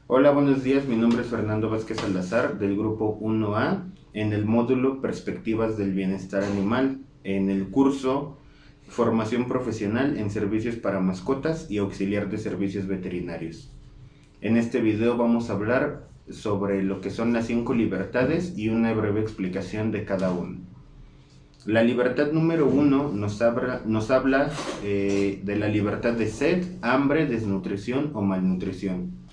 Hola, buenos días. Mi nombre es Fernando Vázquez Salazar del grupo 1A en el módulo Perspectivas del Bienestar Animal en el curso Formación Profesional en Servicios para Mascotas y Auxiliar de Servicios Veterinarios. En este video vamos a hablar sobre lo que son las 5 libertades y una breve explicación de cada una. La libertad número 1 nos habla de la libertad de sed, hambre, desnutrición o malnutrición.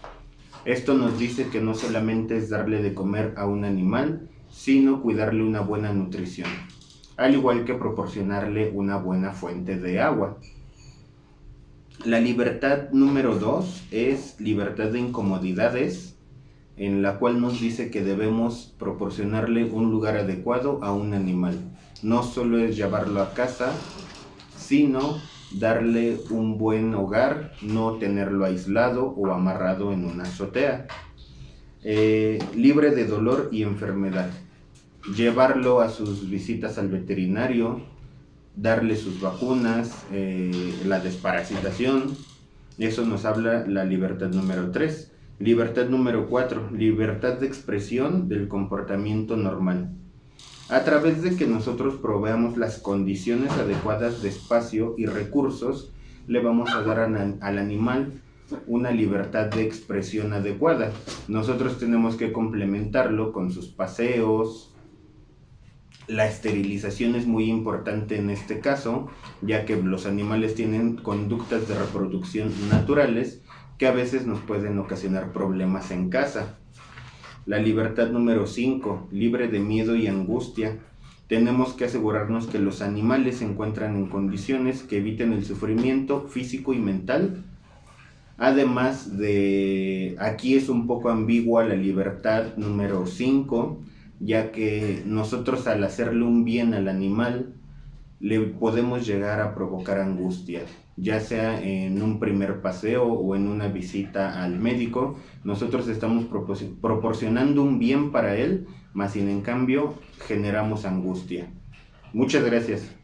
Esto nos dice que no solamente es darle de comer a un animal, sino cuidarle una buena nutrición, al igual que proporcionarle una buena fuente de agua. La libertad número 2 es libertad de incomodidades, en la cual nos dice que debemos proporcionarle un lugar adecuado a un animal. No solo es llevarlo a casa, sino darle un buen hogar, no tenerlo aislado o amarrado en una azotea. Libre de dolor y enfermedad. Llevarlo a sus visitas al veterinario, darle sus vacunas, la desparasitación. Eso nos habla la libertad número 3. Libertad número 4. Libertad de expresión del comportamiento normal. A través de que nosotros proveamos las condiciones adecuadas de espacio y recursos, le vamos a dar al animal una libertad de expresión adecuada. Nosotros tenemos que complementarlo con sus paseos. La esterilización es muy importante en este caso, ya que los animales tienen conductas de reproducción naturales que a veces nos pueden ocasionar problemas en casa. La libertad número 5, libre de miedo y angustia. Tenemos que asegurarnos que los animales se encuentran en condiciones que eviten el sufrimiento físico y mental. Además de, aquí es un poco ambigua la libertad número 5, ya que nosotros al hacerle un bien al animal, le podemos llegar a provocar angustia, ya sea en un primer paseo o en una visita al médico. Nosotros estamos proporcionando un bien para él, mas sin en cambio generamos angustia. Muchas gracias.